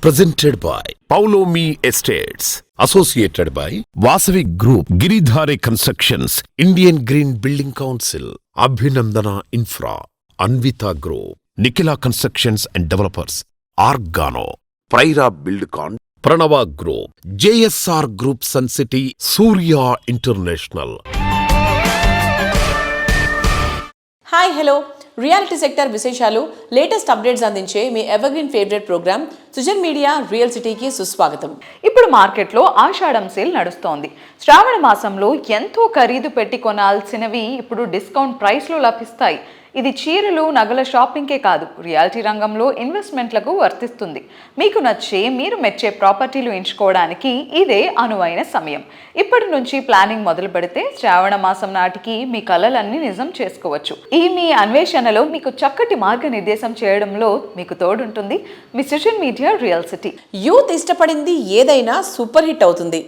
presented by Paulomi Estates, associated by Vasavi Group, Giridhare Constructions, Indian Green Building Council, Abhinandana Infra, Anvita Group, Nikila Constructions and Developers, Argano, Praira Buildcon, Pranava Group, JSR Group Sun City, Surya International. Hi hello reality sector విశేషాలు latest updates అందించే మీ evergreen favourite programme Sujan media real సిటీకి సుస్వాగతం. ఇప్పుడు మార్కెట్లో ఆషాఢం sale నడుస్తోంది. శ్రావణ మాసంలో ఎంతో ఖరీదు పెట్టి కొనాల్సినవి ఇప్పుడు డిస్కౌంట్ ప్రైస్లో లభిస్తాయి. ఇది చీరలు నగల షాపింగ్కే కాదు, రియాలిటీ రంగంలో ఇన్వెస్ట్మెంట్లకు వర్తిస్తుంది. మీకు నచ్చే మీరు మెచ్చే ప్రాపర్టీలు ఎంచుకోవడానికి ఇదే అనువైన సమయం. ఇప్పటి నుంచి ప్లానింగ్ మొదలు పెడితే శ్రావణ మాసం నాటికి మీ కలలన్నీ నిజం చేసుకోవచ్చు. ఈ మీ అన్వేషణలో మీకు చక్కటి మార్గనిర్దేశం చేయడంలో మీకు తోడుంటుంది మీ social media real city. Youth ఇష్టపడింది ఏదైనా సూపర్ హిట్ అవుతుంది.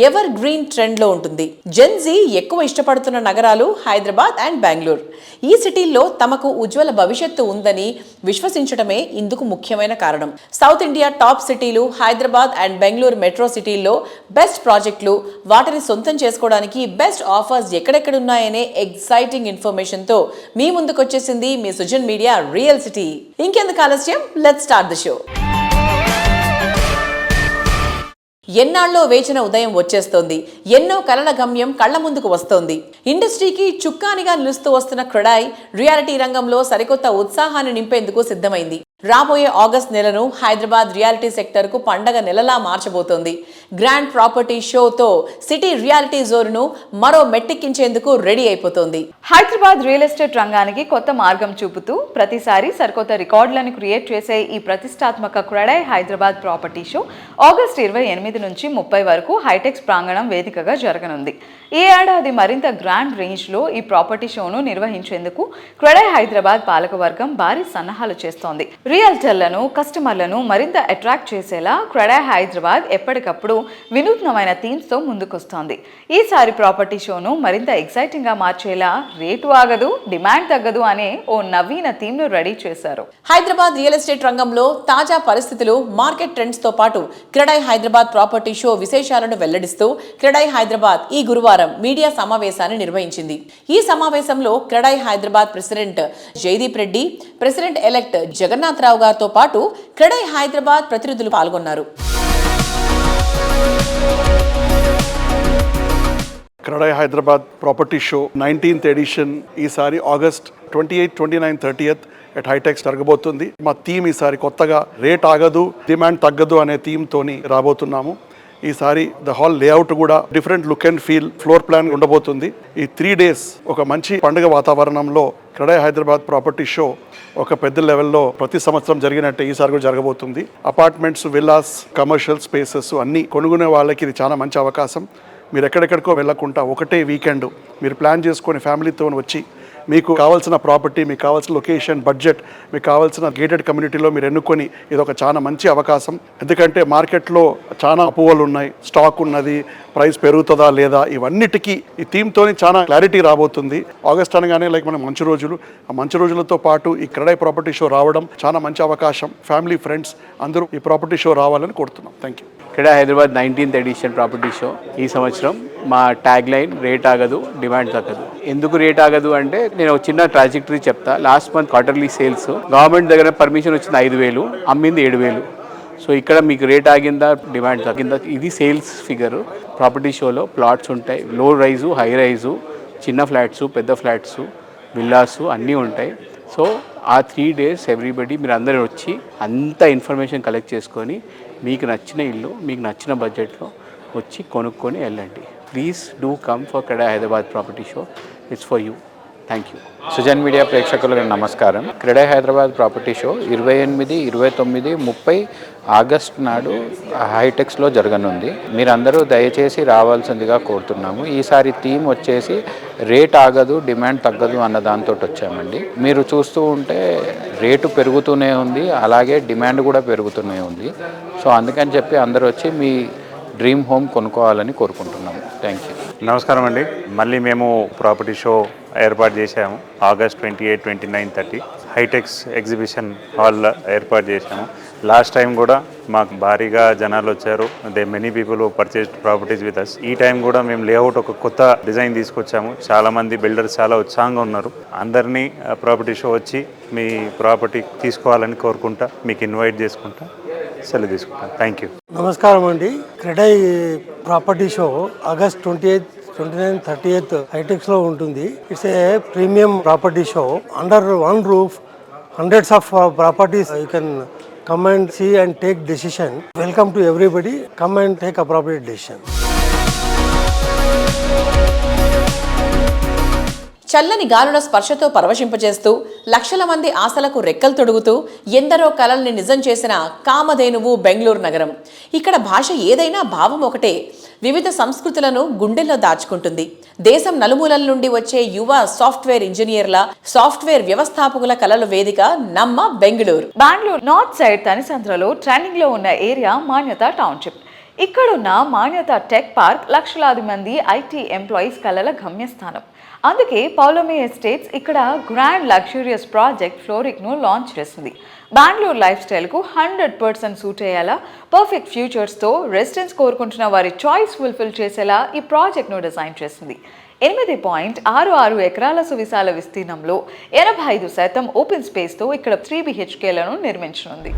ఎవర్ గ్రీన్ ట్రెండ్లో ఉంటుంది. జెన్జీ ఎక్కువ ఇష్టపడుతున్న నగరాలు హైదరాబాద్ అండ్ బెంగళూరు. ఈ సిటీల్లో తమకు ఉజ్వల భవిష్యత్తు ఉందని విశ్వసించడమే ఇందుకు ముఖ్యమైన కారణం. సౌత్ ఇండియా టాప్ సిటీలు హైదరాబాద్ అండ్ బెంగళూరు మెట్రో సిటీల్లో బెస్ట్ ప్రాజెక్టులు, వాటిని సొంతం చేసుకోవడానికి బెస్ట్ ఆఫర్స్ ఎక్కడెక్కడున్నాయనే ఎగ్జైటింగ్ ఇన్ఫర్మేషన్తో మీ ముందుకు వచ్చేసింది మీ సుజన్ మీడియా రియల్ సిటీ. ఇంకెందుకు ఆలస్యం, లెట్స్ స్టార్ట్ ద షో. ఎన్నాళ్ళో వేచిన ఉదయం వచ్చేస్తోంది. ఎన్నో కలల గమ్యం కళ్ల ముందుకు వస్తోంది. ఇండస్ట్రీకి చుక్కానిగా నిలుస్తూ వస్తున్న క్రెడాయ్ రియాలిటీ రంగంలో సరికొత్త ఉత్సాహాన్ని నింపేందుకు సిద్ధమైంది. రాబోయే ఆగస్ట్ నెలను హైదరాబాద్ రియాలిటీ సెక్టర్కు పండగ నెలలా మార్చబోతోంది. గ్రాండ్ ప్రాపర్టీ షోతో సిటీ రియాలిటీ జోన్ను మరో మెట్టెక్కించేందుకు రెడీ అయిపోతోంది. హైదరాబాద్ రియల్ ఎస్టేట్ రంగానికి కొత్త మార్గం చూపుతూ ప్రతిసారి సరికొత్త రికార్డులను క్రియేట్ చేసే ఈ ప్రతిష్టాత్మక CREDAI Hyderabad property show August 28 నుంచి 30 వరకు హైటెక్స్ ప్రాంగణం వేదికగా జరగనుంది. ఈ ఏడాది మరింత గ్రాండ్ రేంజ్లో ఈ ప్రాపర్టీ షోను నిర్వహించేందుకు క్రెడాయ్ హైదరాబాద్ పాలకవర్గం భారీ సన్నాహాలు చేస్తోంది. రియల్టర్లను, కస్టమర్లను మరింత అట్రాక్ట్ చేసేలా క్రెడాయ్ హైదరాబాద్ ఎప్పటికప్పుడు వినూత్నమైన థీమ్స్తో ముందుకొస్తోంది. ఈసారి ప్రాపర్టీ షోను మరింత ఎక్సైటింగ్గా మార్చేలా రేటు ఆగదు, డిమాండ్ తగ్గదు అనే ఓ నవీన థీమ్ను రెడీ చేశారు. హైదరాబాద్ రియల్ ఎస్టేట్ రంగంలో తాజా పరిస్థితులు, మార్కెట్ ట్రెండ్స్తో పాటు క్రెడాయ్ హైదరాబాద్ ప్రాపర్టీ షో విశేషాలను వెల్లడిస్తూ క్రెడాయ్ హైదరాబాద్ ఈ గురువారం మీడియా సమావేశాన్ని నిర్వహించింది. ఈ సమావేశంలో CREDAI Hyderabad president Jaydeep Reddy, president elect Jagannath Rao గారితో పాటు క్రెడాయ్ హైదరాబాద్ ప్రతినిధులు పాల్గొన్నారు. CREDAI Hyderabad property show 19th edition ఈసారి ఆగస్ట్ 28, 29, 30th ఎట్ హైటెక్స్ జరగబోతుంది. మా థీమ్ ఈసారి కొత్తగా రేట్ ఆగదు, డిమాండ్ తగ్గదు అనే థీమ్తోని రాబోతున్నాము. ఈసారి ద హాల్ లేఅవుట్ కూడా different look and feel, floor plan ఉండబోతుంది. ఈ 3 days ఒక మంచి పండుగ వాతావరణంలో క్రెడాయ్ హైదరాబాద్ ప్రాపర్టీ షో ఒక పెద్ద లెవెల్లో ప్రతి సంవత్సరం జరిగినట్టే ఈసారి కూడా జరగబోతుంది. అపార్ట్మెంట్స్, విల్లాస్, కమర్షియల్ స్పేసెస్ అన్నీ కొనుక్కునే వాళ్ళకి ఇది చాలా మంచి అవకాశం. మీరు ఎక్కడెక్కడికో వెళ్ళకుండా ఒకటే వీకెండ్ మీరు ప్లాన్ చేసుకొని ఫ్యామిలీతో వచ్చి మీకు కావాల్సిన ప్రాపర్టీ, మీకు కావాల్సిన లొకేషన్, బడ్జెట్, మీకు కావాల్సిన గేటెడ్ కమ్యూనిటీలో మీరు ఎన్నుకొని ఇది ఒక చాలా మంచి అవకాశం. ఎందుకంటే మార్కెట్లో చాలా అపోహలు ఉన్నాయి, స్టాక్ ఉన్నది, ప్రైస్ పెరుగుతుందా లేదా, ఇవన్నిటికీ ఈ థీమ్తోని చాలా క్లారిటీ రాబోతుంది. ఆగస్ట్ అనగానే మనం మంచి రోజులు, ఆ మంచి రోజులతో పాటు ఈ క్రెడాయ్ ప్రాపర్టీ షో రావడం చాలా మంచి అవకాశం. ఫ్యామిలీ, ఫ్రెండ్స్ అందరూ ఈ ప్రాపర్టీ షో రావాలని కోరుతున్నాం. Thank you. CREDAI Hyderabad 19th edition property show ఈ సంవత్సరం మా ట్యాగ్ లైన్ రేట్ ఆగదు, డిమాండ్ తగ్గదు. ఎందుకు రేట్ ఆగదు అంటే నేను ఒక చిన్న ట్రాజెక్టరీ చెప్తా. Last month quarterly sales government దగ్గర పర్మిషన్ వచ్చింది 5,000, అమ్మింది 7,000. సో ఇక్కడ మీకు రేట్ ఆగిందా, డిమాండ్ తగ్గిందా, ఇది సేల్స్ ఫిగర్. ప్రాపర్టీ షోలో ప్లాట్స్ ఉంటాయి, లో రైజు, హై రైజు, చిన్న ఫ్లాట్స్, పెద్ద ఫ్లాట్స్, విల్లాస్ అన్నీ ఉంటాయి. సో ఆ 3 days ఎవ్రీబడి మీరు అందరూ వచ్చి అంత ఇన్ఫర్మేషన్ కలెక్ట్ చేసుకొని మీకు నచ్చిన ఇల్లు, మీకు నచ్చిన బడ్జెట్లో వచ్చి కొనుక్కొని వెళ్ళండి. Please do come for CREDAI Hyderabad property show. It's for you. Thank you. Sujan media ప్రేక్షకులకు నమస్కారం. CREDAI Hyderabad property show 28, 29, 30 August నాడు హైటెక్స్లో జరగనుంది. మీరందరూ దయచేసి రావాల్సిందిగా కోరుతున్నాము. ఈసారి థీమ్ వచ్చేసి రేట్ ఆగదు, డిమాండ్ తగ్గదు అన్న దాంతో వచ్చామండి. మీరు చూస్తూ ఉంటే రేటు పెరుగుతూనే ఉంది, అలాగే డిమాండ్ కూడా పెరుగుతూనే ఉంది. సో అందుకని చెప్పి అందరూ వచ్చి మీ డ్రీమ్ హోమ్ కొనుక్కోవాలని కోరుకుంటున్నాము. Thank you. నమస్కారం అండి. మళ్ళీ మేము ప్రాపర్టీ షో ఏర్పాటు చేశాము ఆగస్ట్ 28, 29, 30 హైటెక్స్ ఎగ్జిబిషన్ హాల్లో ఏర్పాటు చేశాము. లాస్ట్ టైం కూడా మాకు భారీగా జనాలు వచ్చారు. Many people purchase properties with us. ఈ టైం కూడా మేము లేఅవుట్ ఒక కొత్త డిజైన్ తీసుకొచ్చాము. చాలామంది బిల్డర్స్ చాలా ఉత్సాహంగా ఉన్నారు. అందరినీ ప్రాపర్టీ షో వచ్చి మీ ప్రాపర్టీ తీసుకోవాలని కోరుకుంటా, మీకు ఇన్వైట్ చేసుకుంటా, సెలవు తీసుకుంటాను. Thank you. నమస్కారం అండి. CREDAI property show August 28, 29, 30th హైటెక్స్లో ఉంటుంది. It's a premium property show under one roof. Hundreds of properties you can come and see and take decision. Welcome to everybody. Come and take appropriate decision. చల్లని గాలుల స్పర్శతో పరవశింపజేస్తూ లక్షల మంది ఆశలకు రెక్కలు తొడుగుతూ ఎందరో కలల్ని నిజం చేసిన కామధేనువు బెంగళూరు నగరం. ఇక్కడ భాష ఏదైనా భావం ఒకటే. వివిధ సంస్కృతులను గుండెల్లో దాచుకుంటుంది. దేశం నలుమూలల నుండి వచ్చే యువ సాఫ్ట్వేర్ ఇంజనీర్ల, సాఫ్ట్వేర్ వ్యవస్థాపకుల కలల వేదిక నమ్మ బెంగళూరు. బెంగళూరు నార్త్ సైడ్ తనిసంద్రలో ట్రెండింగ్ లో ఉన్న ఏరియా మాన్యత టౌన్షిప్. ఇక్కడున్న మాన్యత టెక్ పార్క్ లక్షలాది మంది ఐటీ ఎంప్లాయీస్ కలల గమ్యస్థానం. అందుకే పౌలోమి ఎస్టేట్స్ ఇక్కడ గ్రాండ్ లగ్జూరియస్ ప్రాజెక్ట్ ఫ్లోరిక్ను లాంచ్ చేసింది. బెంగళూరు లైఫ్ స్టైల్కు 100% సూట్ అయ్యేలా పర్ఫెక్ట్ ఫ్యూచర్స్తో రెసిడెంట్స్ కోరుకుంటున్న వారి చాయిస్ ఫుల్ఫిల్ చేసేలా ఈ ప్రాజెక్ట్ను డిజైన్ చేసింది. 8.66 ఎకరాల సువిశాల విస్తీర్ణంలో 85% ఓపెన్ స్పేస్తో ఇక్కడ 3 BHKలను నిర్మించనుంది.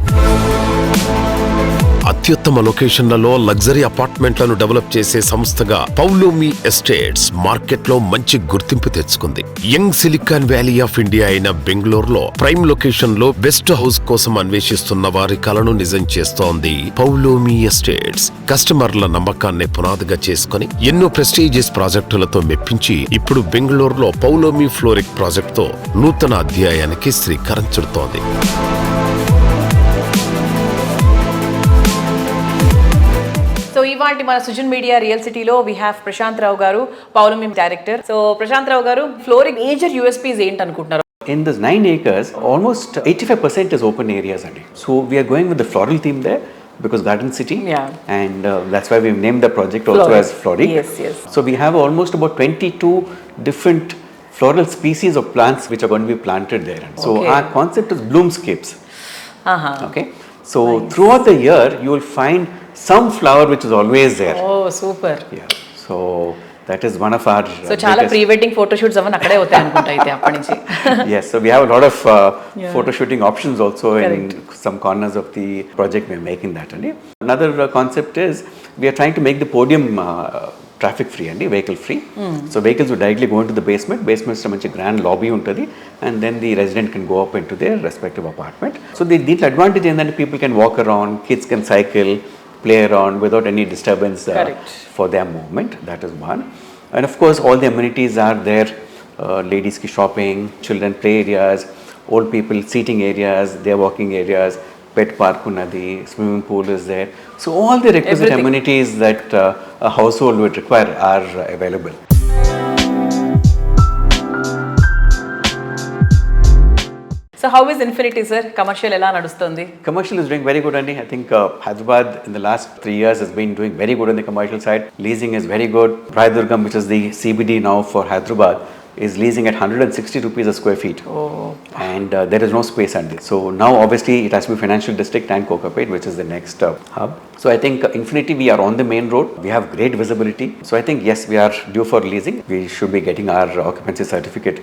అత్యుత్తమ లొకేషన్లలో లగ్జరీ అపార్ట్మెంట్లను డెవలప్ చేసే సంస్థగా పౌలోమి ఎస్టేట్స్ మార్కెట్లో మంచి గుర్తింపు తెచ్చుకుంది. Young silicon valley of India అయిన బెంగళూరులో ప్రైమ్ లొకేషన్ లో బెస్ట్ హౌస్ కోసం అన్వేషిస్తున్న వారి కలను నిజం చేస్తోంది పౌలోమి ఎస్టేట్స్. కస్టమర్ల నమ్మకాన్ని పునాదిగా చేసుకుని ఎన్నో ప్రెస్టీజియస్ ప్రాజెక్టులతో మెప్పించి ఇప్పుడు బెంగళూరులో పౌలోమి ఫ్లోరిక్ ప్రాజెక్టుతో నూతన అధ్యాయానికి శ్రీకారం చుడుతోంది. సో ఇవాంటి మన సుజన్ మీడియా రియల్ సిటీలో వీ హ్యావ్ ప్రశాంత్ రావు గారు, పౌలోమి డైరెక్టర్. సో ప్రశాంత్ రావు గారు, ఫ్లోరింగ్ మేజర్ యూఎస్పీస్ ఏంటి అనుకుంటున్నారు? In this 9 acres, almost 85% is open areas. So we are going with the floral theme there because Garden City. Yeah. And that's why we've named the project also as Floric. Yes. So we have almost about 22 different floral species of plants which are going to be planted there. So our concept is bloomscapes. Okay. So throughout the year, you will find some flower which is always there. Oh, super. Yeah. So that is one of our so చాలా pre wedding photo shoots అవన్నీ అక్కడే అవుతాయి అనుకుంటా అయితే అప్పటి నుంచి. Yes, so we have a lot of photo shooting options also. Correct. In some corners of the project we are making that. Another concept is we are trying to make the podium traffic free and vehicle free. So vehicles will directly go into the basement. Basement is a grand lobby untadi, and then the resident can go up into their respective apartment. So the advantage is that people can walk around, kids can cycle, play around without any disturbance for their movement. That is one. And of course all the amenities are there. Ladies ki shopping, children play areas, old people seating areas, their walking areas, pet park unnadi, swimming pool is there. So all the requisite amenities that a household would require are available. So how is infinity sir? Commercial ఎలా నడుస్తుంది? Commercial is doing very good, Andy. I think Hyderabad in the last 3 years has been doing very good on the commercial side. Leasing is very good. Prayadurgam, which is the CBD now for Hyderabad, is leasing at 160 rupees a square feet. And there is no space on this. So now obviously it has to be Financial District and Kokapet, which is the next hub. So I think Infinity, we are on the main road. We have great visibility. So I think yes, we are due for leasing. We should be getting our occupancy certificate.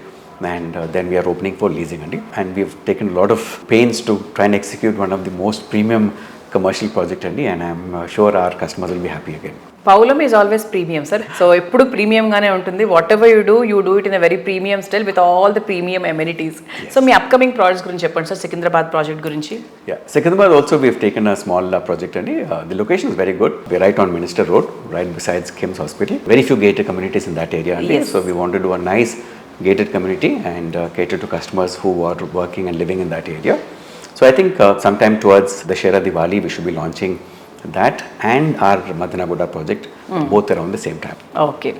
And then we are opening for leasing. And we've taken a lot of pains to try and execute one of the most premium commercial project. And I'm sure our customers will be happy again. Paulomi is always premium, sir. So ఎప్పుడు premium గానే ఉంటుంది. What ever you do it in a very premium style with all the premium amenities. So me upcoming projects గురించి చెప్పండి sir. Secunderabad project గురించి. Yeah, Secunderabad also we've taken a small project. The location is very good. We're right on Minister Road, right besides Kim's Hospital. Very few gated communities in that area. Yes. So we want to do a nice gated community and cater to customers who are working and living in that area. So I think sometime towards the Shera Diwali we should be launching that and our Madanaguda project, both around the same time. Okay.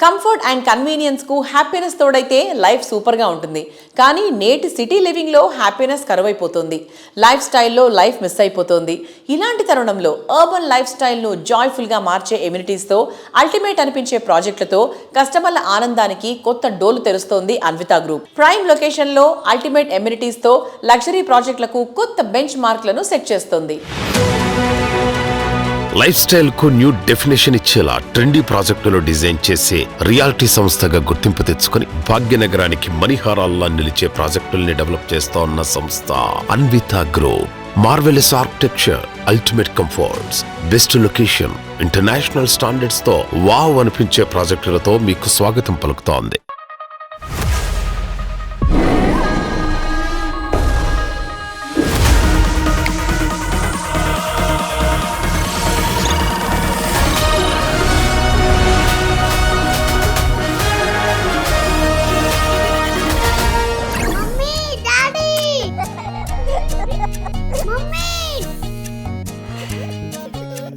Comfort and convenience కు happiness తోడైతే life super గా ఉంటుంది. కానీ నేటి city living లో happiness కరువైపోతుంది. Life స్టైల్లో life miss అయిపోతుంది. ఇలాంటి తరుణంలో అర్బన్ లైఫ్ స్టైల్ ను జాయ్ఫుల్ గా మార్చే ఎమ్యూనిటీస్ తో, అల్టిమేట్ అనిపించే ప్రాజెక్టులతో కస్టమర్ల ఆనందానికి కొత్త డోలు తెరుస్తోంది అన్విత గ్రూప్. ప్రైమ్ లొకేషన్ లో అల్టిమేట్ ఎమ్యూనిటీస్ తో లగ్జరీ ప్రాజెక్టులకు కొత్త బెంచ్ మార్క్లను సెట్ చేస్తోంది. లైఫ్ స్టైల్ కు న్యూ డెఫినేషన్ ఇచ్చేలా ట్రెండీ ప్రాజెక్టులు డిజైన్ చేసే రియాలిటీ సంస్థగా గుర్తింపు తెచ్చుకుని భాగ్యనగరానికి మణిహారాల్లా నిలిచే ప్రాజెక్టుల్ని డెవలప్ చేస్తోన్న సంస్థ Anvita group. Marvellous architecture, ultimate comforts, best location, international standards తో వావ్ అనిపించే ప్రాజెక్టులతో మీకు స్వాగతం పలుకుతోంది.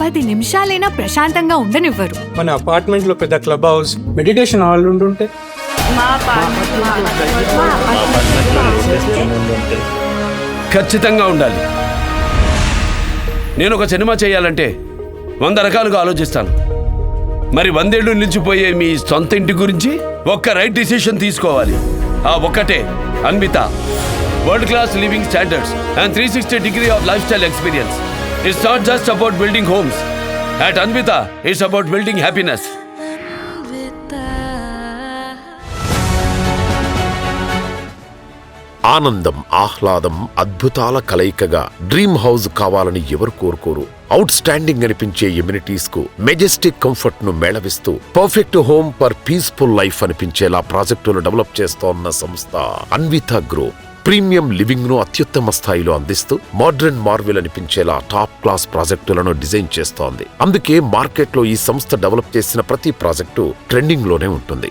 పది నిమిషాలైనా ప్రశాంతంగా ఉండనివ్వరు. మన అపార్ట్మెంట్ లో పెద్ద క్లబ్ హౌస్, మెడిటేషన్ హాల్ ఉంటుంటే ఖచ్చితంగా ఉండాలి. నేను ఒక సినిమా చేయాలంటే 100 రకాలుగా ఆలోచిస్తాను. మరి 100 ఏళ్ళు నిలిచిపోయే మీ సొంత ఇంటి గురించి ఒక్క రైట్ డిసిషన్ తీసుకోవాలి. ఆ ఒక్కటే Anvita. World class living standards and 360 degree of lifestyle experience. It's not just about building homes. At Anvita, it's about building happiness. ఆనందం, ఆహ్లాదం, అద్భుతాల కలయికగా డ్రీమ్ హౌస్ కావాలని ఎవరు కోరుకోరు? అవుట్ స్టాండింగ్ అనిపించే ఎమ్యూనిటీస్ కు మెజెస్టిక్ కంఫర్ట్ ను మేళవిస్తూ perfect home for peaceful life అనిపించేలా ప్రాజెక్టులు డెవలప్ చేస్తోన్న సంస్థ అన్విత గ్రూప్. ప్రీమియం లివింగ్ ను అత్యుత్తమ స్థాయిలో అందిస్తూ మోడ్రన్ మార్వెల్ అనిపించేలా టాప్ క్లాస్ ప్రాజెక్టులను డిజైన్ చేస్తోంది. అందుకే మార్కెట్లో ఈ సంస్థ డెవలప్ చేసిన ప్రతి ప్రాజెక్టు ట్రెండింగ్ లోనే ఉంటుంది.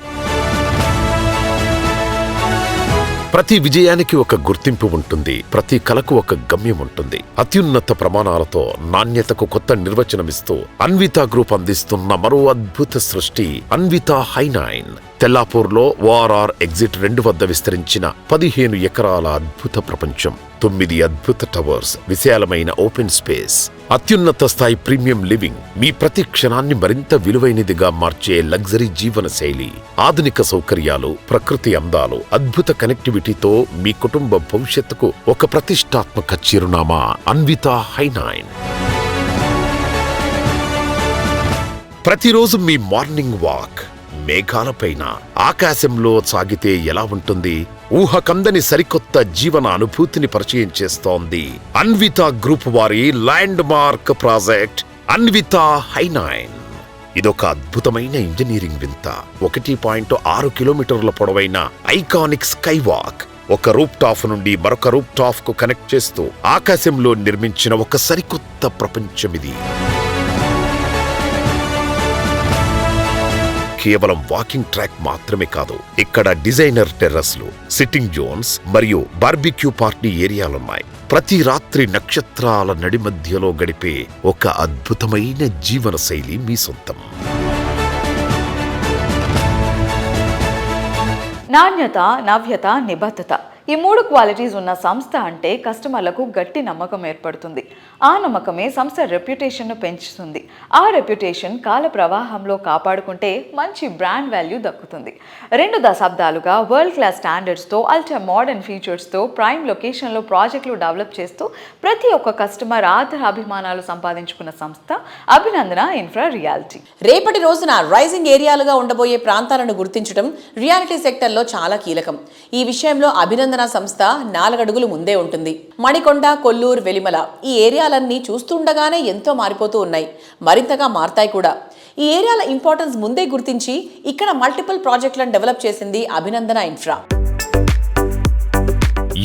ప్రతి విజయానికి ఒక గుర్తింపు ఉంటుంది. ప్రతి కలకు ఒక గమ్యం ఉంటుంది. అత్యున్నత ప్రమాణాలతో నాణ్యతకు కొత్త నిర్వచనమిస్తూ అన్విత గ్రూప్ అందిస్తున్న మరో అద్భుత సృష్టి అన్విత హై9. తెల్లాపూర్లో ORR ఎగ్జిట్ 2 వద్ద విస్తరించిన 15 ఎకరాల అద్భుత ప్రపంచం. 9 అద్భుత టవర్స్, విశాలమైన ఓపెన్ స్పేస్, అత్యున్నత స్థాయి ప్రీమియం లివింగ్, మీ ప్రతి క్షణాన్ని మరింత విలువైనదిగా మార్చే లగ్జరీ జీవన శైలి, ఆధునిక సౌకర్యాలు, ప్రకృతి అందాలు, అద్భుత కనెక్టివిటీతో మీ కుటుంబ భవిష్యత్తుకు ఒక ప్రతిష్టాత్మక చిరునామా అన్విత హై9. ప్రతిరోజు మీ మార్నింగ్ వాక్ మేఘాలపైన, ఆకాశంలో సాగితే ఎలా ఉంటుంది? ఊహకందని సరికొత్త జీవన అనుభూతిని పరిచయం చేస్తోంది అన్విత గ్రూప్ వారి ల్యాండ్ మార్క్ ప్రాజెక్ట్ అన్విత హై9. ఇదొక అద్భుతమైన ఇంజనీరింగ్ వింత. 1.6 కిలోమీటర్ల పొడవైన ఐకానిక్ స్కై వాక్ ఒక రూప్ టాప్ నుండి మరొక రూప్ టాప్ కు కనెక్ట్ చేస్తూ ఆకాశంలో నిర్మించిన ఒక సరికొత్త ప్రపంచమిది. కేవలం వాకింగ్ ట్రాక్ మాత్రమే కాదు, ఇక్కడ డిజైనర్ టెర్రస్లు, సిట్టింగ్ జోన్స్ మరియు బార్బిక్యూ పార్టీ ఏరియాలున్నాయి. ప్రతి రాత్రి నక్షత్రాల నడి మధ్యలో గడిపే ఒక అద్భుతమైన జీవన శైలి మీ సొంతం. నాణ్యత, నవ్యత, నిబద్ధత ఈ 3 క్వాలిటీస్ ఉన్న సంస్థ అంటే కస్టమర్లకు గట్టి నమ్మకం ఏర్పడుతుంది. ఆ నమ్మకమే సంస్థ రెప్యుటేషన్ను పెంచుతుంది. ఆ రెప్యుటేషన్ కాల ప్రవాహంలో కాపాడుకుంటే మంచి బ్రాండ్ వాల్యూ దక్కుతుంది. 2 దశాబ్దాలుగా వరల్డ్ క్లాస్ స్టాండర్డ్స్తో, అల్ట్రా మోడర్న్ ఫీచర్స్తో ప్రైమ్ లొకేషన్లో ప్రాజెక్టులు డెవలప్ చేస్తూ ప్రతి ఒక్క కస్టమర్ ఆదరాభిమానాలు సంపాదించుకున్న సంస్థ అభినందన ఇన్ఫ్రా రియాలిటీ. రేపటి రోజున రైజింగ్ ఏరియాలుగా ఉండబోయే ప్రాంతాలను గుర్తించడం రియాలిటీ సెక్టర్లో చాలా కీలకం. ఈ విషయంలో అభినందన సంస్థ 4 అడుగులు ముందే ఉంటుంది. మణికొండ, కొల్లూరు, వెలిమల ఈ ఏరియాలన్నీ చూస్తుండగానే ఎంతో మారిపోతూ ఉన్నాయి. మరింతగా మారతాయి కూడా. ఈ ఏరియాల ఇంపార్టెన్స్ ముందే గుర్తించి ఇక్కడ మల్టిపుల్ ప్రాజెక్టులను డెవలప్ చేసింది అభినందన ఇన్ఫ్రా.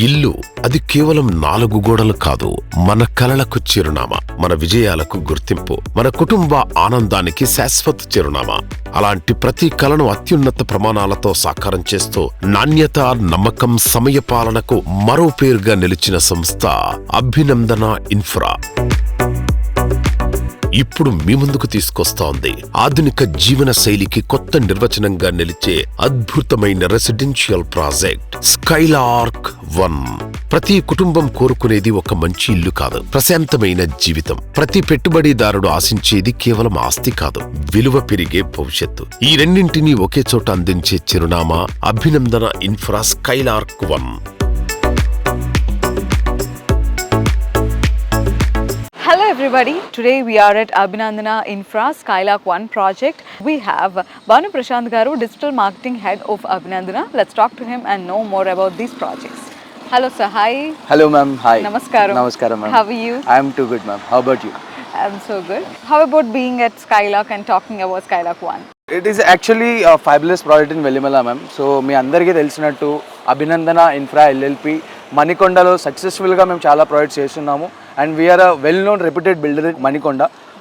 ఇల్లు అది కేవలం 4 గోడలు కాదు, మన కలలకు చిరునామా, మన విజయాలకు గుర్తింపు, మన కుటుంబ ఆనందానికి శాశ్వత చిరునామా. అలాంటి ప్రతి కలను అత్యున్నత ప్రమాణాలతో సాకారం చేస్తూ నాణ్యత, నమ్మకం, సమయపాలనకు మరో పేరుగా నిలిచిన సంస్థ అభినందన ఇన్ఫ్రా. ఇప్పుడు మీ ముందుకు తీసుకొస్తోంది ఆధునిక జీవన శైలికి కొత్త నిర్వచనంగా నిలిచే అద్భుతమైన రెసిడెన్షియల్ ప్రాజెక్ట్ స్కైలార్క్ 1. ప్రతి కుటుంబం కోరుకునేది ఒక మంచి ఇల్లు కాదు, ప్రశాంతమైన జీవితం. ప్రతి పెట్టుబడిదారుడు ఆశించేది కేవలం ఆస్తి కాదు, విలువ పెరిగే భవిష్యత్తు. ఈ రెండింటినీ ఒకే చోట అందించే చిరునామా అభినందన infra Skylark 1. Hello everybody, today we are at Abhinandana Infra Skylark 1 project. We have Banu Prashant Garu, Digital Marketing Head of Abhinandana. Let's talk to him and know more about these projects. Hello sir, hi. Hello ma'am, hi. Namaskaram. Namaskaram ma'am. How are you? I am too good ma'am. How about you? I'm so good. How about being at Skylark and talking about Skylark 1? It is actually a fabulous project in Velimala ma'am. So మీ అందరికీ తెలిసినట్టు అభినందన infra LLP మణికొండలో సక్సెస్ఫుల్గా మేము చాలా projects చేస్తున్నాము and we are a well known reputed builder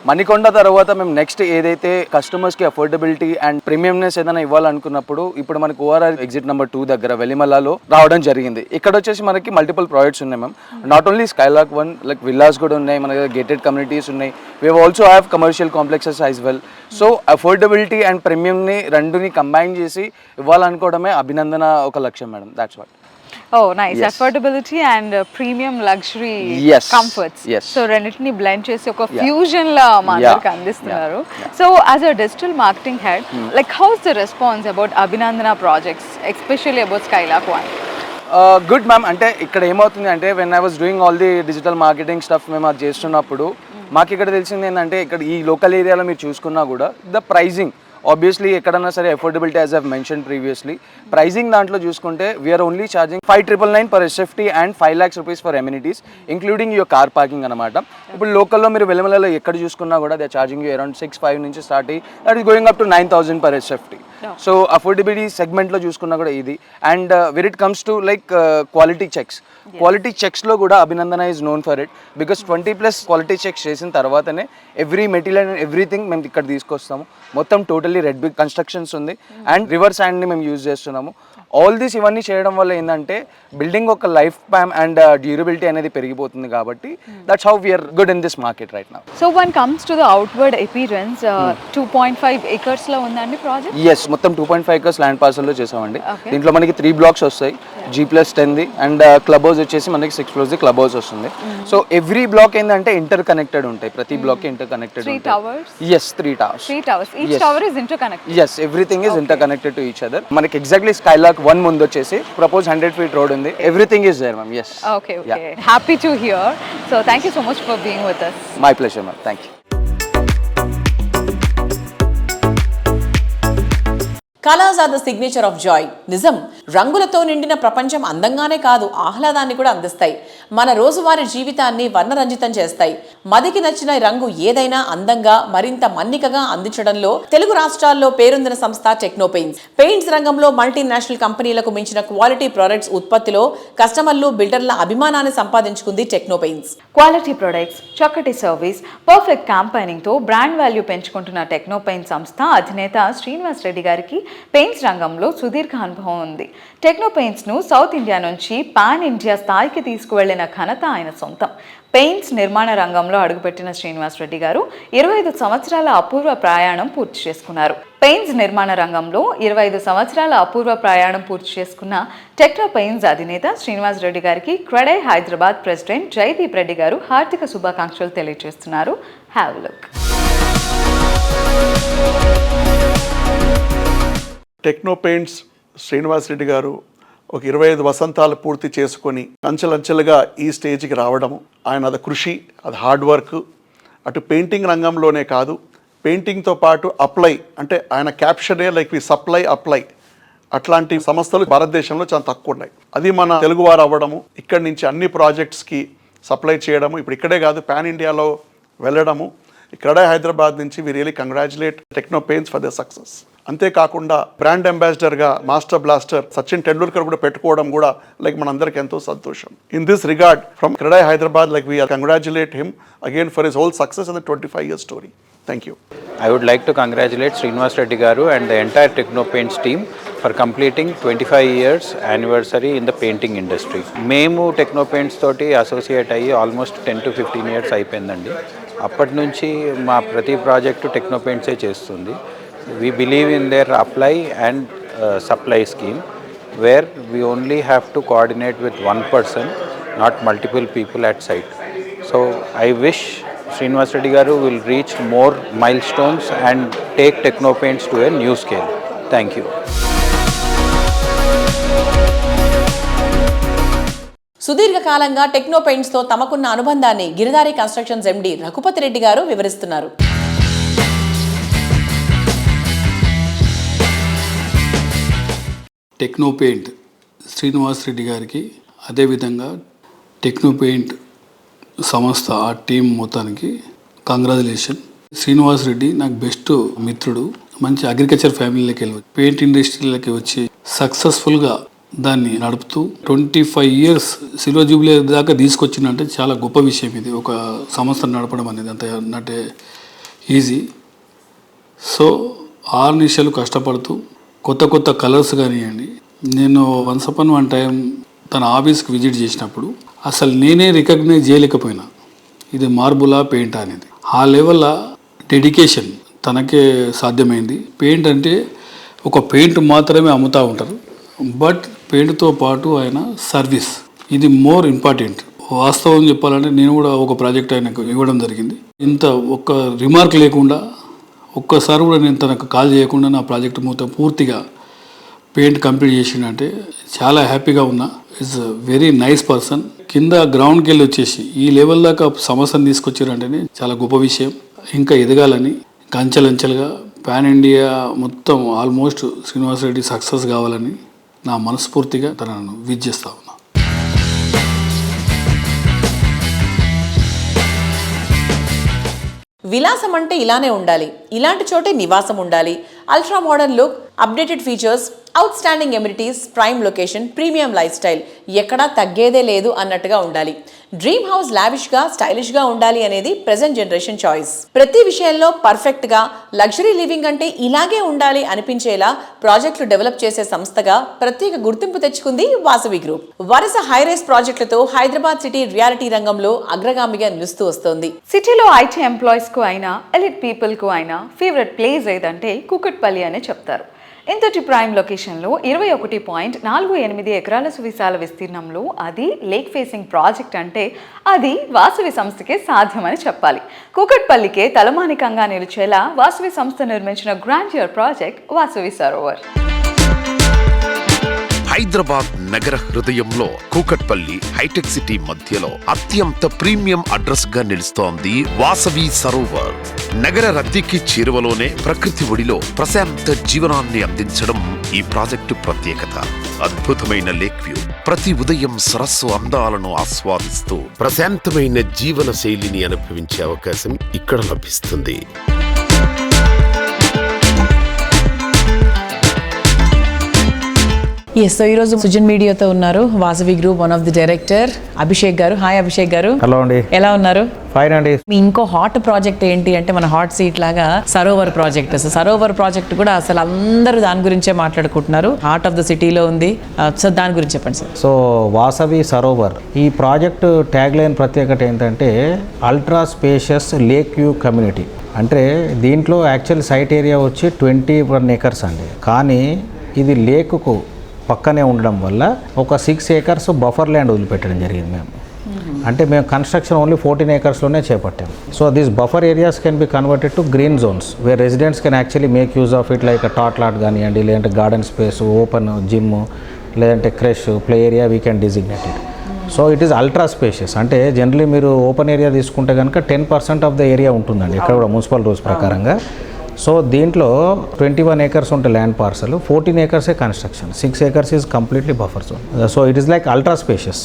Manikonda తర్వాత మేము next ఏదైతే కస్టమర్స్కి అఫోర్డబిలిటీ అండ్ ప్రీమియంనెస్ ఏదైనా ఇవ్వాలనుకున్నప్పుడు ఇప్పుడు మనకు ఓఆర్ఆర్ ఎగ్జిట్ నెంబర్ 2 దగ్గర వెలిమలలో రావడం జరిగింది. ఇక్కడ వచ్చేసి మనకి మల్టిపుల్ ప్రాజెక్ట్స్ ఉన్నాయి ma'am. Not only Skylark 1 like villas కూడా ఉన్నాయి, మన దగ్గర గేటెడ్ కమ్యూనిటీస్ ఉన్నాయి. We also have commercial complexes as well. So affordability and ప్రీమియంని రెండుని కంబైన్ చేసి ఇవ్వాలనుకోవడమే అభినందన ఒక లక్ష్యం madam. That's what. Oh, nice. Yes. Affordability and premium luxury comforts. Yes. So రెండింటిని blend చేసి ఒక fusion లా మనకి అందిస్తున్నారు. So as a digital marketing head, like how's the response about Abhinandana projects, especially about Skylark 1? Good ma'am. అంటే ఇక్కడ ఏమవుతుంది అంటే when I was doing all the digital marketing stuff మేము అది చేస్తున్నప్పుడు మాకు ఇక్కడ తెలిసింది ఏంటంటే ఇక్కడ ఈ లోకల్ ఏరియాలో మీరు చూసుకున్నా కూడా ద ప్రైజింగ్ ఆబ్వియస్లీ ఎక్కడన్నా సరే affordability as I've mentioned previously pricing దాంట్లో చూసుకుంటే we are only charging 5,999 per SFT and 5 lakhs rupees for amenities including your car parking అనమాట. ఇప్పుడు లోకల్లో మీరు వెలిమలలో ఎక్కడ చూసుకున్నా కూడా దే ఛార్జింగ్ యూ అరౌండ్ 6,500 నుంచి స్టార్ట్ అయ్యి that is going up to 9,000 per SFT. So affordability సెగ్మెంట్లో చూసుకున్నా కూడా ఇది. And where it comes to like quality చెక్స్లో కూడా Abhinandana is known for it because 20+ quality checks చేసిన తర్వాతనే ఎవ్రీ మెటీరియల్ అండ్ ఎవ్రీథింగ్ మేము ఇక్కడ తీసుకొస్తాము. మొత్తం టోటల్లీ రెడ్ బిగ్ కన్స్ట్రక్షన్స్ ఉంది అండ్ రివర్ శాండ్ని మేము యూజ్ చేస్తున్నాము. ఆల్ దీస్ ఇవన్నీ చేయడం వల్ల ఏంటంటే బిల్డింగ్ ఒక లైఫ్ టైమ్ అండ్ డ్యూరబిలిటీ అనేది పెరిగిపోతుంది కాబట్టి that's how we are good in this market right now. So one comes to the outward appearance 2.5 acres లో ఉందండి ప్రాజెక్ట్? ఎస్, మొత్తం 2.5 acres ల్యాండ్ పార్సల్లో చేసామండి. దీంట్లో మనకి 3 blocks వస్తాయి, G+10ది అండ్ క్లబ్ హౌస్ వచ్చేసి మనకి 6 floors ది క్లబ్ హౌస్ వస్తుంది. సో ఎవ్రీ బ్లాక్ ఏంటంటే ఇంటర్ కనెక్టెడ్ ఉంటాయి, ప్రతి బ్లాక్ ఇంటర్ కనెక్టెడ్ ఉంటాయి. 3 towers? Yes, 3 towers. Each tower is interconnected? Yes, everything is interconnected to each other. మనకి ఎగ్జాక్ట్లీ Skylark 1 ముందు వచ్చేసి ప్రపోజ్ 100 feet రోడ్ ఉంది. Everything is there ma'am. Yes. Okay. Happy to hear. So thank you so much for being with us. My pleasure ma'am. Thank you. Colours are the signature of joy. నిజం, రంగులతో నిండిన ప్రపంచం అందంగానే కాదు ఆహ్లాదాన్ని కూడా అందిస్తాయి. మన రోజువారీ జీవితాన్ని వర్ణరంజితం చేస్తాయి. మదికి నచ్చిన రంగు ఏదైనా అందంగా మరింత మన్నికగా అందించడంలో తెలుగు రాష్ట్రాల్లో పేరొందిన సంస్థ టెక్నోపెయింట్స్. పెయింట్స్ రంగంలో మల్టీనేషనల్ కంపెనీలకు మించిన క్వాలిటీ ప్రొడక్ట్స్ ఉత్పత్తిలో కస్టమర్లు బిల్డర్ల అభిమానాన్ని సంపాదించుకుంది టెక్నోపెయింట్స్. క్వాలిటీ ప్రొడక్ట్స్, చక్కటి సర్వీస్, పర్ఫెక్ట్ క్యాంపెయినింగ్ తో బ్రాండ్ వాల్యూ పెంచుకుంటున్న టెక్నోపెయింట్స్ సంస్థ అధినేత శ్రీనివాస్ రెడ్డి గారికి పెయింట్స్ రంగంలో సుదీర్ఘ అనుభవం ఉంది. టెక్నోపెయింట్స్ ను సౌత్ ఇండియా నుంచి పాన్ ఇండియా స్థాయికి తీసుకువెళ్లిన ఘనత ఆయన సొంతం. పెయింట్స్ నిర్మాణ రంగంలో అడుగుపెట్టిన శ్రీనివాస్ రెడ్డి గారు 25 సంవత్సరాల అపూర్వ ప్రయాణం పూర్తి చేసుకున్నారు. పెయింట్స్ నిర్మాణ రంగంలో 25 సంవత్సరాల అపూర్వ ప్రయాణం పూర్తి చేసుకున్న టెక్నోపెయింట్స్ అధినేత శ్రీనివాస్ రెడ్డి గారికి క్రెడై హైదరాబాద్ ప్రెసిడెంట్ జయదీప్ రెడ్డి గారు హార్దిక శుభాకాంక్షలు తెలియజేస్తున్నారు. Have a look. Technopaints Srinivas Reddy garu ఒక 25 వసంతాలు పూర్తి చేసుకొని అంచెలంచెలుగా ఈ స్టేజ్కి రావడము, ఆయన అది కృషి, అది హార్డ్ వర్క్. అటు పెయింటింగ్ రంగంలోనే కాదు, పెయింటింగ్తో పాటు అప్లై అంటే ఆయన క్యాప్షనే లైక్ వి సప్లై అప్లై అట్లాంటి సంస్థలు భారతదేశంలో చాలా తక్కువ ఉన్నాయి. అది మన తెలుగువారు అవ్వడము, ఇక్కడి నుంచి అన్ని ప్రాజెక్ట్స్కి సప్లై చేయడము, ఇప్పుడు ఇక్కడే కాదు పాన్ ఇండియాలో వెళ్ళడము. ఇక్కడ హైదరాబాద్ నుంచి we really congratulate Technopaints for the success. అంతేకాకుండా బ్రాండ్ అంబాసిడర్గా మాస్టర్ బ్లాస్టర్ సచిన్ టెండూల్కర్ కూడా పెట్టుకోవడం కూడా లైక్ మనందరికి ఎంతో సంతోషం. In this regard from CREDAI Hyderabad like we congratulate him again for his whole success in the 25 year story. Thank you. I would like to congratulate Srinivas Reddy Garu and the entire Technopaints team for completing 25 years anniversary in the painting industry. మేము టెక్నోపెయింట్స్ తోటి associate అయ్యి almost 10 to 15 years అయిపోయిందండి. అప్పటి నుంచి మా ప్రతి project Techno పెయింట్సే చేస్తుంది. We believe in their apply and supply scheme where we only have to coordinate with one person, not multiple people at site. So I wish Srinivas Reddy garu will reach more milestones and take Techno Paints to a new scale. Thank you. సుదీర్ఘకాలంగా టెక్నో పెయింట్స్ తో తమకున్న అనుబంధాన్ని Giridhari constructions MD Raghupathi Reddy garu వివరిస్తున్నారు. Techno paint Srinivas Reddy గారికి, అదేవిధంగా techno paint సంస్థ ఆ team మొత్తానికి కంగ్రాచులేషన్. శ్రీనివాస్ రెడ్డి నాకు బెస్ట్ మిత్రుడు. మంచి అగ్రికల్చర్ ఫ్యామిలీలోకి వెళ్ళి పెయింట్ ఇండస్ట్రీలోకి వచ్చి సక్సెస్ఫుల్గా దాన్ని నడుపుతూ 25 years సిల్వర్ జూబ్లీ దాకా తీసుకొచ్చిందంటే చాలా గొప్ప విషయం. ఇది ఒక సంస్థను నడపడం అనేది అంత నాట్ ఈజీ. సో 6 నిమిషాలు కష్టపడుతూ కొత్త కొత్త కలర్స్ కానివ్వండి. నేను వన్స్ అపాన్ వన్ టైం తన ఆఫీస్కి విజిట్ చేసినప్పుడు అసలు నేనే రికగ్నైజ్ చేయలేకపోయినా ఇది మార్బులా పెయింటా అనేది. ఆ లెవెల్లో డెడికేషన్ తనకే సాధ్యమైంది. పెయింట్ అంటే ఒక పెయింట్ మాత్రమే అమ్ముతూ ఉంటారు, బట్ పెయింట్తో పాటు ఆయన సర్వీస్, ఇది మోర్ ఇంపార్టెంట్. వాస్తవం చెప్పాలంటే నేను కూడా ఒక ప్రాజెక్ట్ ఆయనకు ఇవ్వడం జరిగింది. ఇంత ఒక్క రిమార్క్ లేకుండా ఒక్కసారి కూడా నేను తనకు కాల్ చేయకుండా నా ప్రాజెక్ట్ మొత్తం పూర్తిగా పెయింట్ కంప్లీట్ చేసిందంటే చాలా హ్యాపీగా ఉన్నా. It's very nice person. కింద గ్రౌండ్కి వెళ్ళి వచ్చేసి ఈ లెవెల్ దాకా సమస్యను తీసుకొచ్చారంటేనే చాలా గొప్ప విషయం. ఇంకా ఎదగాలని, అంచెలంచెలుగా పాన్ ఇండియా మొత్తం ఆల్మోస్ట్ శ్రీనివాస్ రెడ్డి సక్సెస్ కావాలని నా మనస్ఫూర్తిగా తనను విజ్ చేస్తా ఉన్నా. విలాసం అంటే ఇలానే ఉండాలి, ఇలాంటి చోటే నివాసం ఉండాలి. Ultra modern look, updated features, out standing amenities, prime location, premium life style, ఎక్కడా తగ్గేదే లేదు అన్నట్టుగా ఉండాలి. డ్రీమ్ హౌస్ లావిష్గా, స్టైలిష్గా ఉండాలి అనేది ప్రెజెంట్ జనరేషన్ చాయిస్. ప్రతి విషయంలో పర్ఫెక్ట్గా లగ్జరీ లివింగ్ అంటే ఇలాగే ఉండాలి అనిపించేలా ప్రాజెక్టులు డెవలప్ చేసే సంస్థగా ప్రత్యేక గుర్తింపు తెచ్చుకుంది వాసవి గ్రూప్. వరుస హైరైజ్ ప్రాజెక్టులతో హైదరాబాద్ సిటీ రియాలిటీ రంగంలో అగ్రగామిగా నిలుస్తూ వస్తోంది. సిటీలో ఐటీ ఎంప్లాయీస్ కు అయినా, ఎలిట్ పీపుల్ కు అయినా ఫేవరెట్ ప్లేస్ ఏదంటే కూకట్పల్లి అనే చెప్తారు. ఇంతటి ప్రైమ్ లొకేషన్లో 21.48 ఎకరాల సువిశాల విస్తీర్ణంలో అది లేక్ ఫేసింగ్ ప్రాజెక్ట్ అంటే అది వాసవి సంస్థకే సాధ్యమని చెప్పాలి. కూకట్పల్లికే తలమానికంగా నిలిచేలా వాసవి సంస్థ నిర్మించిన గ్రాండియర్ ప్రాజెక్ట్ వాసవి సరోవర్. హైదరాబాద్ నగర హృదయంలో కూకట్పల్లి హైటెక్ సిటీ మధ్యలో అత్యంత ప్రీమియం అడ్రస్ గా నిలుస్తోంది వాసవి సరోవర్. నగర రద్దీకి చేరువలోనే ప్రకృతి ఒడిలో ప్రశాంత జీవనాన్ని అందించడం ఈ ప్రాజెక్టు ప్రత్యేకత. అద్భుతమైన లేక్ వ్యూ, ప్రతి ఉదయం సరస్సు అందాలను ఆస్వాదిస్తూ ప్రశాంతమైన జీవన శైలిని అనుభవించే అవకాశం ఇక్కడ లభిస్తుంది. సో ఈరోజు సుజన్ మీడియాతో ఉన్నారు Vasavi group one of the director Abhishek గారు. హాయ్ అభిషేక్ గారు. హలో అండి. ఎలా ఉన్నారు? ఫైన్ అండి. మీ ఇంకో హాట్ ప్రాజెక్ట్ ఏంటి అంటే మన హాట్ సీట్ లాగా సరోవర్ ప్రాజెక్ట్. సరోవర్ ప్రాజెక్ట్ కూడా అసలు అందరూ దాని గురించే మాట్లాడుకుంటున్నారు. హార్ట్ ఆఫ్ ద సిటీలో ఉంది. సో దాని గురించి చెప్పండి సార్. సో వాసవి సరోవర్ ఈ ప్రాజెక్టు ట్యాగ్ లైన్ ప్రత్యేకత ఏంటంటే ultra spacious lake view community. అంటే దీంట్లో యాక్చువల్ సైట్ ఏరియా వచ్చి 21 acres అండి. కానీ ఇది లేకుకు పక్కనే ఉండడం వల్ల ఒక 6 acres బఫర్ ల్యాండ్ వదిలిపెట్టడం జరిగింది మేము. అంటే మేము కన్స్ట్రక్షన్ ఓన్లీ 14 acresలోనే చేపట్టాం. So this buffer areas can be converted to green zones where residents can actually make use of it like tot lot కానివ్వండి, లేదంటే గార్డెన్ స్పేస్, ఓపెన్ జిమ్, లేదంటే creche, play area we can designate it. So it is ultra spacious. అంటే generally మీరు open area తీసుకుంటే కనుక 10% of the area ఉంటుందండి ఇక్కడ కూడా మున్సిపల్ రూల్స్ ప్రకారంగా. సో దీంట్లో 21 acres ఉంటే land parcel, 14 acres construction, 6 acres is completely buffer zone. So it is like ultra spacious.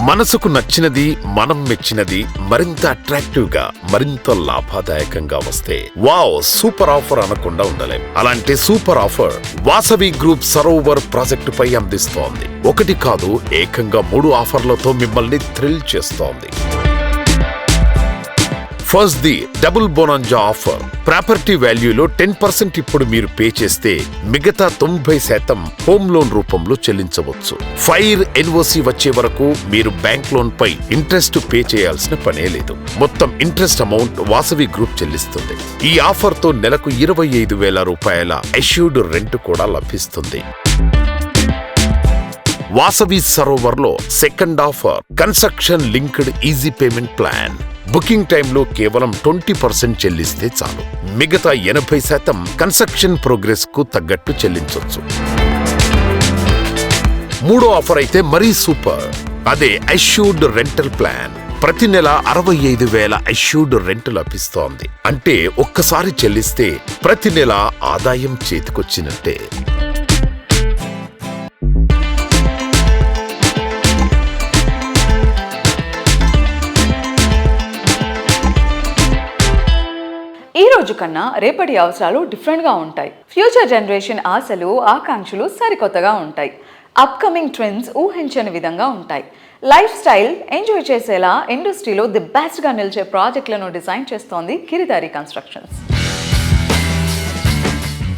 మనసుకు నచ్చినది, మనం మెచ్చినది మరింత అట్రాక్టివ్ గా, మరింత లాభదాయకంగా వస్తే వావ్ సూపర్ ఆఫర్ అనకుండా ఉండలేం. అలాంటి super offer Vasavi group Sarovar project పై అందిస్తోంది. ఒకటి కాదు, ఏకంగా 3 ఆఫర్లతో మిమ్మల్ని థ్రిల్ చేస్తోంది. First the double bonanza offer. Property వాల్యూలో 10% ఇప్పుడు మీరు పే చేస్తే మిగతా 90% హోమ్ లోన్ రూపంలో చెల్లించవచ్చు. ఫైర్ ఎన్ఓసి వచ్చే వరకు మీరు బ్యాంక్ లోన్ పై ఇంట్రెస్ట్ పే చేయాల్సిన పనే లేదు. మొత్తం ఇంట్రెస్ట్ అమౌంట్ వాసవి గ్రూప్ చెల్లిస్తుంది. ఈ ఆఫర్ తో నెలకు 25,000 రూపాయల అష్యూర్డ్ రెంట్ కూడా లభిస్తుంది. వాసవి సరోవర్ లో second offer construction linked easy payment plan. Booking టైంలో కేవలం 20% చెల్లిస్తే చాలు. మిగతా 80% కన్స్ట్రక్షన్ ప్రోగ్రెస్ కు తగ్గట్టు చెల్లించొచ్చు. మూడో ఆఫర్ అయితే మరీ సూపర్. అదే అష్యూర్డ్ రెంటల్ ప్లాన్. ప్రతి నెల 65,000 అష్యూర్డ్ రెంట్ లభిస్తోంది. అంటే ఒక్కసారి చెల్లిస్తే ప్రతి నెల ఆదాయం చేతికొచ్చినట్టే. ఈ రోజు కన్నా రేపటి అవసరాలు డిఫరెంట్గా ఉంటాయి. ఫ్యూచర్ జనరేషన్ ఆశలు ఆకాంక్షలు సరికొత్తగా ఉంటాయి. అప్కమింగ్ ట్రెండ్స్ ఊహించని విధంగా ఉంటాయి. లైఫ్ స్టైల్ ఎంజాయ్ చేసేలా ఇండస్ట్రీలో ది బెస్ట్గా నిలిచే ప్రాజెక్టులను డిజైన్ చేస్తోంది గిరిధారి కన్స్ట్రక్షన్స్.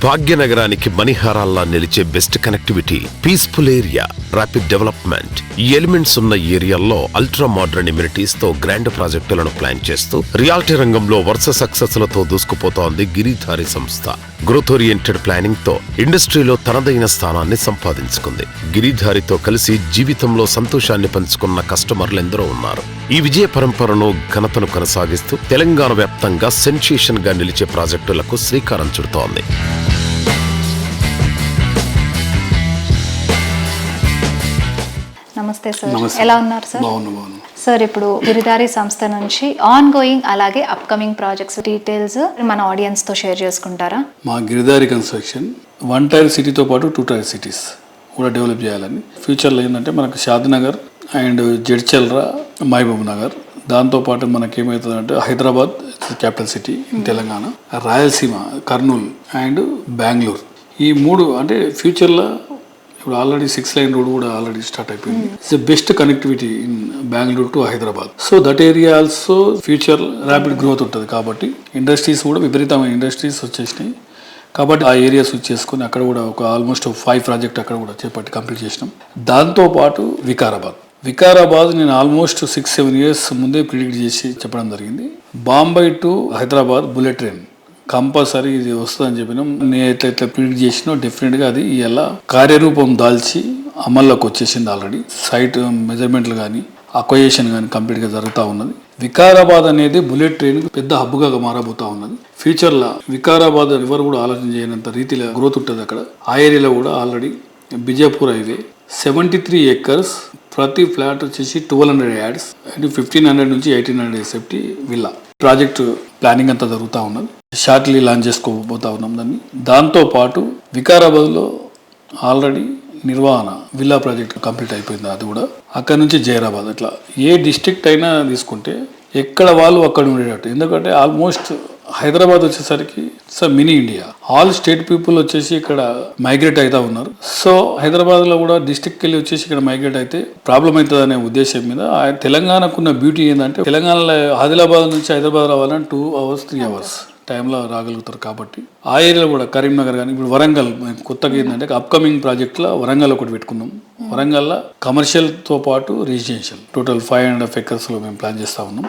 భాగ్యనగరానికి మణిహారాల్లా నిలిచే best connectivity, peaceful area, rapid development. ఈ ఎలిమెంట్స్ ఉన్న ఏరియాల్లో అల్ట్రా మోడర్న్ ఎమ్యూనిటీస్ తో గ్రాండ్ ప్రాజెక్టులను ప్లాన్ చేస్తూ రియాలిటీ రంగంలో వరుస సక్సెస్ లతో దూసుకుపోతోంది గిరిధారి సంస్థ. గ్రోత్ ఓరియంటెడ్ ప్లానింగ్ తో ఇండస్ట్రీలో తనదైన స్థానాన్ని సంపాదించుకుంది. గిరిధారితో కలిసి జీవితంలో సంతోషాన్ని పంచుకున్న కస్టమర్లు ఎందరో ఉన్నారు. ఈ విజయ పరంపరను ఘనతను కొనసాగిస్తూ తెలంగాణ వ్యాప్తంగా సెన్సేషన్ గా నిలిచే ప్రాజెక్టులకు శ్రీకారం చుడుతోంది. నమస్తే సార్, ఎలా ఉన్నారు సార్? బాగున్నాను. సార్, ఇప్పుడు గిరిధారి సంస్థ నుంచి ఆన్ గోయింగ్ అలాగే అప్కమింగ్ ప్రాజెక్ట్స్ డీటెయిల్స్ మన ఆడియన్స్ తో షేర్ చేసుకుంటారా? మా గిరిధారి కన్స్ట్రక్షన్ 1 టైర్ సిటీతో పాటు 2 టైర్ సిటీస్ కూడా డెవలప్ చేయాలని. ఫ్యూచర్లో ఏంటంటే మనకు షాద్నగర్ అండ్ జడ్చల్రా, మహబూబ్ నగర్, దాంతోపాటు మనకేమవుతుందంటే Hyderabad capital city in Telangana, Rayalaseema, Kurnool and Bengaluru. ఈ 3 అంటే ఫ్యూచర్లో ఇప్పుడు ఆల్రెడీ 6 లైన్ రోడ్ కూడా ఆల్రెడీ స్టార్ట్ అయిపోయింది. It's the best connectivity in Bengaluru to Hyderabad. So that area also future rapid growth ఉంటుంది. కాబట్టి ఇండస్ట్రీస్ కూడా విపరీతమైన ఇండస్ట్రీస్ వచ్చేసినాయి. కాబట్టి ఆ ఏరియా స్విచ్ చేసుకుని అక్కడ కూడా ఒక ఆల్మోస్ట్ 5 ప్రాజెక్ట్ అక్కడ కూడా చేపట్టి కంప్లీట్ చేసినాం. దాంతోపాటు వికారాబాద్ నేను ఆల్మోస్ట్ 6-7 ఇయర్స్ ముందే ప్రిడిక్ట్ చేసి చెప్పడం జరిగింది. Bombay to Hyderabad bullet train compulsory ఇది వస్తుందని చెప్పినాం. నేను ఎట్లా ప్రిడిక్ట్ చేసినా డెఫినెట్గా అది ఇలా కార్యరూపం దాల్చి అమల్లోకి వచ్చేసింది. ఆల్రెడీ సైట్ మెజర్మెంట్లు కానీ అక్వైజేషన్ కానీ కంప్లీట్గా జరుగుతూ ఉన్నది. వికారాబాద్ అనేది బుల్లెట్ ట్రైన్ పెద్ద హబ్గా మారబోతా ఉన్నది. ఫ్యూచర్లో వికారాబాద్ ఎవరు కూడా ఆలోచన చేయనంత రీతిలో గ్రోత్ ఉంటుంది అక్కడ. ఆ ఏరియాలో కూడా ఆల్రెడీ బిజాపూర్ హైవే 73 acres, ప్రతి ఫ్లాట్ వచ్చేసి 1200 యార్డ్స్ అండ్ 1500 నుంచి 1800 సేఫ్టీ విల్లా ప్రాజెక్టు ప్లానింగ్ అంతా జరుగుతూ ఉన్నది. షార్ట్లీ లాంచ్ చేసుకోబోతా ఉన్నాం దాన్ని. దాంతోపాటు వికారాబాద్లో ఆల్రెడీ నిర్వహణ విల్లా ప్రాజెక్ట్ కంప్లీట్ అయిపోయింది. అది కూడా అక్కడ నుంచి జైరాబాద్, అట్లా ఏ డిస్ట్రిక్ట్ అయినా తీసుకుంటే ఎక్కడ వాళ్ళు అక్కడ ఉండేటట్టు. ఎందుకంటే ఆల్మోస్ట్ హైదరాబాద్ వచ్చేసరికి sir mini India, all state people వచ్చేసి ఇక్కడ మైగ్రేట్ అవుతా ఉన్నారు. సో హైదరాబాద్లో కూడా డిస్ట్రిక్ట్కి వెళ్ళి వచ్చేసి ఇక్కడ మైగ్రేట్ అయితే ప్రాబ్లం అవుతుంది అనే ఉద్దేశం మీద తెలంగాణకున్న బ్యూటీ ఏంటంటే తెలంగాణలో ఆదిలాబాద్ నుంచి హైదరాబాద్ రావాలని 2 hours 3 hours టైంలో రాగలుగుతారు. కాబట్టి ఆ ఏరియాలో కూడా కరీంనగర్ కానీ ఇప్పుడు వరంగల్ కొత్తగా ఏంటంటే అప్కమింగ్ ప్రాజెక్ట్లో వరంగల్ ఒకటి పెట్టుకున్నాం. వరంగల్లో కమర్షియల్తో పాటు రెసిడెన్షియల్ టోటల్ 5.5 acres మేము ప్లాన్ చేస్తూ ఉన్నాం.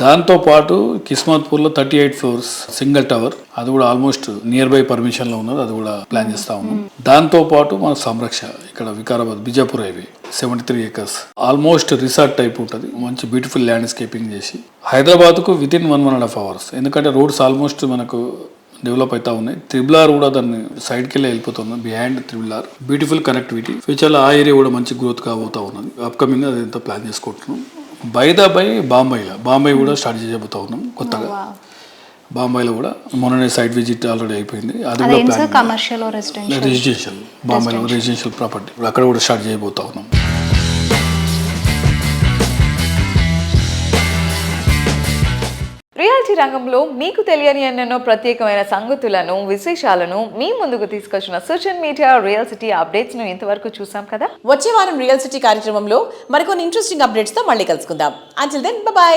దాంతోపాటు కిస్మత్పూర్లో 38 floors సింగిల్ టవర్, అది కూడా ఆల్మోస్ట్ నియర్ బై పర్మిషన్లో ఉన్నది, అది కూడా ప్లాన్ చేస్తూ ఉన్నాం. దాంతోపాటు మన సంరక్ష ఇక్కడ Vikarabad Bijapur highway 73 acres almost resort type ఉంటుంది. మంచి బ్యూటిఫుల్ ల్యాండ్స్కేపింగ్ చేసి హైదరాబాద్కు వితిన్ 1.5 hours, ఎందుకంటే రోడ్స్ ఆల్మోస్ట్ మనకు డెవలప్ అవుతా ఉన్నాయి. త్రిబుల్ కూడా దాన్ని సైడ్కి వెళ్ళి వెళ్ళిపోతుంది. Behind triple beautiful connectivity. ఫ్యూచర్లో ఆ ఏరియా కూడా మంచి గ్రోత్ కాబోతా ఉన్నది. అప్కమింగ్ అది ఎంత ప్లాన్ చేసుకుంటున్నాం. బై బాంబే కూడా స్టార్ట్ చేయబోతా ఉన్నాం కొత్తగా. బాంబేలో కూడా మొన్ననే సైట్ విజిట్ ఆల్రెడీ అయిపోయింది. అది కూడా కమర్షియల్ రెసిడెన్షియల్ బాంబేలో రెసిడెన్షియల్ ప్రాపర్టీ అక్కడ కూడా స్టార్ట్ చేయబోతా ఉన్నాం. రియాలిటీ రంగంలో మీకు తెలియని ఎన్నెన్నో ప్రత్యేకమైన సంగతులను, విశేషాలను మీ ముందుకు తీసుకొచ్చిన social media real city updates ను ఇంతవరకు చూసాం కదా. వచ్చే వారం రియల్ సిటీ కార్యక్రమంలో మరికొన్ని ఇంట్రెస్టింగ్ అప్డేట్స్ తో మళ్ళీ కలుసుకుందాం. Until then by.